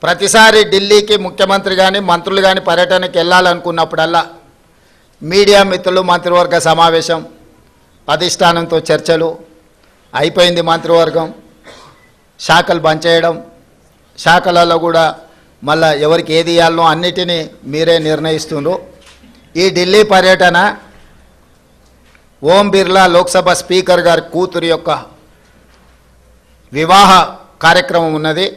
ప్రతిసారి ఢిల్లీకి ముఖ్యమంత్రి కానీ మంత్రులు కానీ పర్యటనకి వెళ్ళాలనుకున్నప్పుడల్లా మీడియా మిత్రులు మంత్రివర్గ సమావేశం, అధిష్టానంతో చర్చలు, అయిపోయింది మంత్రివర్గం, శాఖలు బంద్ చేయడం, శాఖలలో కూడా మళ్ళా ఎవరికి ఏది ఇవ్వాలనో అన్నిటినీ మీరే నిర్ణయిస్తున్నారు. ఈ ఢిల్లీ పర్యటన ఓం బిర్లా లోక్సభ స్పీకర్ గారి కూతురు యొక్క వివాహ కార్యక్రమం ఉన్నది.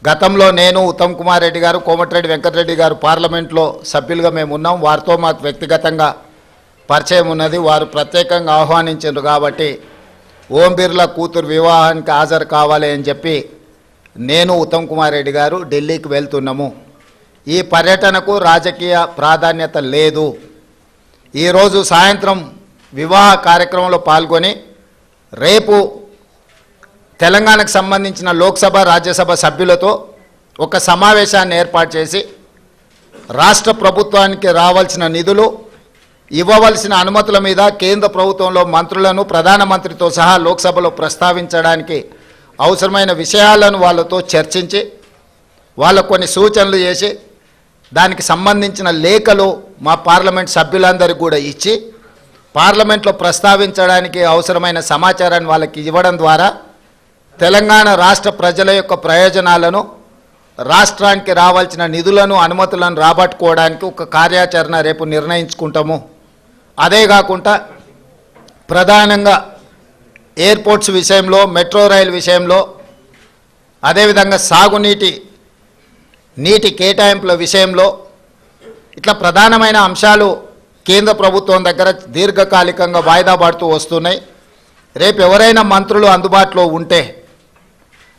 గతంలో నేను, ఉత్తమ్ కుమార్ రెడ్డి గారు, కోమటిరెడ్డి వెంకటరెడ్డి గారు పార్లమెంట్లో సభ్యులుగా మేము ఉన్నాం. వారితో మాకు వ్యక్తిగతంగా పరిచయం ఉన్నది. వారు ప్రత్యేకంగా ఆహ్వానించారు కాబట్టి ఓం బిర్లా కూతురు వివాహానికి హాజరు కావాలి అని చెప్పి నేను, ఉత్తమ్ కుమార్ రెడ్డి గారు ఢిల్లీకి వెళ్తున్నాము. ఈ పర్యటనకు రాజకీయ ప్రాధాన్యత లేదు. ఈరోజు సాయంత్రం వివాహ కార్యక్రమంలో పాల్గొని రేపు తెలంగాణకు సంబంధించిన లోక్సభ, రాజ్యసభ సభ్యులతో ఒక సమావేశాన్ని ఏర్పాటు చేసి రాష్ట్ర ప్రభుత్వానికి రావాల్సిన నిధులు, ఇవ్వవలసిన అనుమతుల మీద కేంద్ర ప్రభుత్వంలో మంత్రులను, ప్రధానమంత్రితో సహా లోక్సభలో ప్రస్తావించడానికి అవసరమైన విషయాలను వాళ్ళతో చర్చించి వాళ్ళకు కొన్ని సూచనలు చేసి దానికి సంబంధించిన లేఖలు మా పార్లమెంట్ సభ్యులందరికీ కూడా ఇచ్చి పార్లమెంట్లో ప్రస్తావించడానికి అవసరమైన సమాచారాన్ని వాళ్ళకి ఇవ్వడం ద్వారా తెలంగాణ రాష్ట్ర ప్రజల యొక్క ప్రయోజనాలను, రాష్ట్రానికి రావాల్సిన నిధులను, అనుమతులను రాబట్టుకోవడానికి ఒక కార్యాచరణ రేపు నిర్ణయించుకుంటాము. అదే కాకుండా ప్రధానంగా ఎయిర్పోర్ట్స్ విషయంలో, మెట్రో రైలు విషయంలో, అదేవిధంగా నీటి కేటాయింపుల విషయంలో ఇట్లా ప్రధానమైన అంశాలు కేంద్ర ప్రభుత్వం దగ్గర దీర్ఘకాలికంగా వాయిదా పడుతూ వస్తున్నాయి. రేపు ఎవరైనా మంత్రులు అందుబాటులో ఉంటే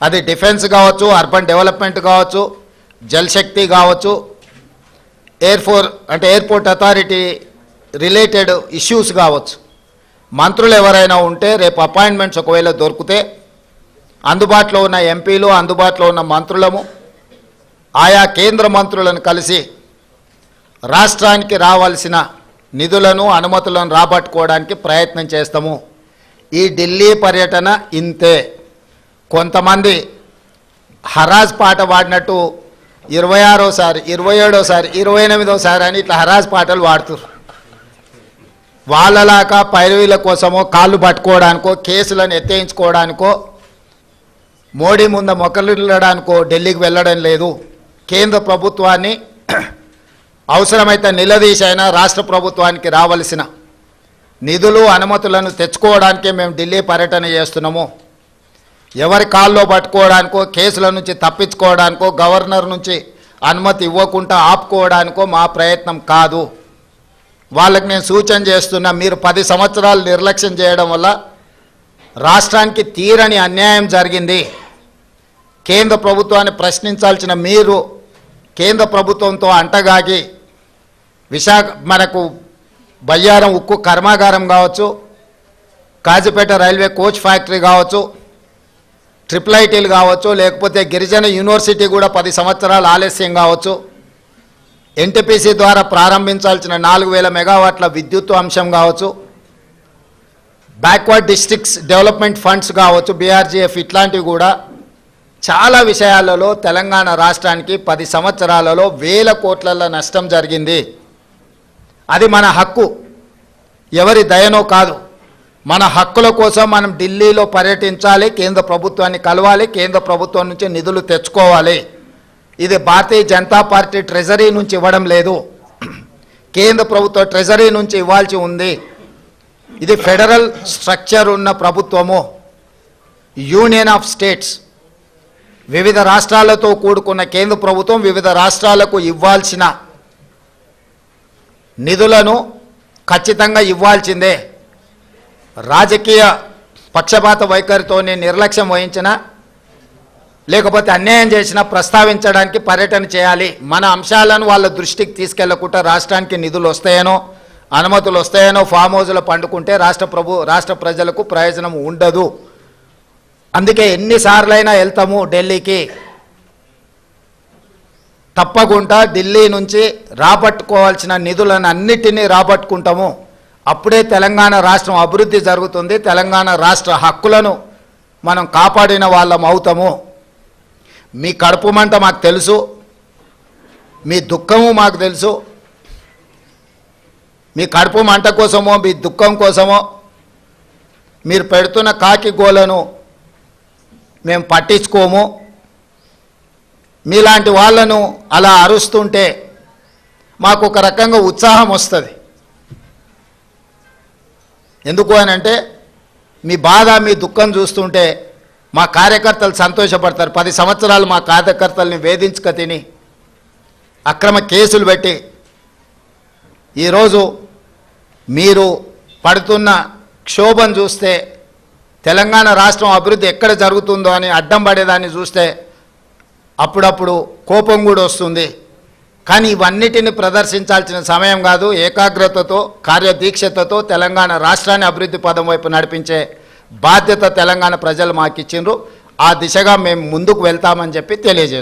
అది డిఫెన్స్ కావచ్చు, అర్బన్ డెవలప్మెంట్ కావచ్చు, జలశక్తి కావచ్చు, ఎయిర్పోర్ట్ అథారిటీ రిలేటెడ్ ఇష్యూస్ కావచ్చు, మంత్రులు ఎవరైనా ఉంటే రేపు అపాయింట్మెంట్స్ ఒకవేళ దొరికితే అందుబాటులో ఉన్న ఎంపీలు, అందుబాటులో ఉన్న మంత్రులము ఆయా కేంద్ర మంత్రులను కలిసి రాష్ట్రానికి రావాల్సిన నిధులను, అనుమతులను రాబట్టుకోవడానికి ప్రయత్నం చేస్తాము. ఈ ఢిల్లీ పర్యటన ఇంతే. కొంతమంది హరాజ్ పాట పాడినట్టు 26సారి, 27సారి, 28సారి అని ఇట్లా హరాజ్ పాటలు పాడుతున్నారు. వాళ్ళలాగా పైరవీల కోసమో, కాళ్ళు పట్టుకోవడానికో, కేసులను ఎత్తేయించుకోవడానికో, మోడీ ముందు మొక్కలిల్లడానికో ఢిల్లీకి వెళ్ళడం లేదు. కేంద్ర ప్రభుత్వాన్ని అవసరమైతే నిలదీసైనా రాష్ట్ర ప్రభుత్వానికి రావలసిన నిధులు, అనుమతులను తెచ్చుకోవడానికే మేము ఢిల్లీ పర్యటన చేస్తున్నాము. ఎవరి కాల్లో పట్టుకోవడానికో, కేసుల నుంచి తప్పించుకోవడానికో, గవర్నర్ నుంచి అనుమతి ఇవ్వకుండా ఆపుకోవడానికో మా ప్రయత్నం కాదు. వాళ్ళకి నేను సూచన చేస్తున్నా, మీరు 10 సంవత్సరాలు నిర్లక్ష్యం చేయడం వల్ల రాష్ట్రానికి తీరని అన్యాయం జరిగింది. కేంద్ర ప్రభుత్వాన్ని ప్రశ్నించాల్సిన మీరు కేంద్ర ప్రభుత్వంతో అంటగాగి మనకు బయ్యారం ఉక్కు కర్మాగారం కావచ్చు, కాజీపేట రైల్వే కోచ్ ఫ్యాక్టరీ కావచ్చు, IIITలు కావచ్చు, లేకపోతే గిరిజన యూనివర్సిటీ కూడా 10 సంవత్సరాలు ఆలస్యం కావచ్చు, NTPC ద్వారా ప్రారంభించాల్సిన 4000 మెగావాట్ల విద్యుత్ అంశం కావచ్చు, బ్యాక్వర్డ్ డిస్ట్రిక్ట్స్ డెవలప్మెంట్ ఫండ్స్ కావచ్చు, BRGF, ఇట్లాంటివి కూడా చాలా విషయాలలో తెలంగాణ రాష్ట్రానికి 10 సంవత్సరాలలో వేల కోట్ల నష్టం జరిగింది. అది మన హక్కు, ఎవరి దయనో కాదు. మన హక్కుల కోసం మనం ఢిల్లీలో పర్యటించాలి, కేంద్ర ప్రభుత్వాన్ని కలవాలి, కేంద్ర ప్రభుత్వం నుంచి నిధులు తెచ్చుకోవాలి. ఇది భారతీయ జనతా పార్టీ ట్రెజరీ నుంచి ఇవ్వడం లేదు, కేంద్ర ప్రభుత్వ ట్రెజరీ నుంచి ఇవ్వాల్సి ఉంది. ఇది ఫెడరల్ స్ట్రక్చర్ ఉన్న ప్రభుత్వము, యూనియన్ ఆఫ్ స్టేట్స్. వివిధ రాష్ట్రాలతో కూడుకున్న కేంద్ర ప్రభుత్వం వివిధ రాష్ట్రాలకు ఇవ్వాల్సిన నిధులను ఖచ్చితంగా ఇవ్వాల్సిందే. రాజకీయ పక్షపాత వైఖరితోనే నిర్లక్ష్యం వహించినా, లేకపోతే అన్యాయం చేసినా ప్రస్తావించడానికి పర్యటన చేయాలి. మన అంశాలను వాళ్ళ దృష్టికి తీసుకెళ్లకుండా రాష్ట్రానికి నిధులు వస్తాయనో, అనుమతులు వస్తాయనో ఫామ్ హౌస్లో పండుకుంటే రాష్ట్ర ప్రజలకు ప్రయోజనం ఉండదు. అందుకే ఎన్నిసార్లైనా వెళ్తాము ఢిల్లీకి. తప్పకుండా ఢిల్లీ నుంచి రాబట్టుకోవాల్సిన నిధులను అన్నిటినీ రాబట్టుకుంటాము. అప్పుడే తెలంగాణ రాష్ట్రం అభివృద్ధి జరుగుతుంది. తెలంగాణ రాష్ట్ర హక్కులను మనం కాపాడిన వాళ్ళం అవుతాము. మీ కడుపు మంట మాకు తెలుసు, మీ దుఃఖము మాకు తెలుసు. మీ కడుపు మంట కోసమో మీ దుఃఖం కోసమో మీరు పెడుతున్న కాకి గోలను మేము పట్టించుకోము. మీలాంటి వాళ్ళను అలా అరుస్తుంటే మాకు ఒక రకంగా ఉత్సాహం వస్తుంది. ఎందుకు అని అంటే మీ బాధ మీ దుఃఖం చూస్తుంటే మా కార్యకర్తలు సంతోషపడతారు. 10 సంవత్సరాలు మా కార్యకర్తల్ని వేధించుక తిని అక్రమ కేసులు పెట్టి ఈరోజు మీరు పడుతున్న క్షోభను చూస్తే తెలంగాణ రాష్ట్రం అభివృద్ధి ఎక్కడ జరుగుతుందో అని అడ్డం పడేదాన్ని చూస్తే అప్పుడప్పుడు కోపం కూడా వస్తుంది. కానీ ఇవన్నిటిని ప్రదర్శించాల్సిన సమయం కాదు. ఏకాగ్రతతో కార్యదీక్షతతో తెలంగాణ రాష్ట్రాన్ని అభివృద్ధి పదం వైపు నడిపించే బాధ్యత తెలంగాణ ప్రజలు మాకు ఇచ్చిండ్రు. ఆ దిశగా మేము ముందుకు వెళ్తామని చెప్పి తెలియజేస్తాం.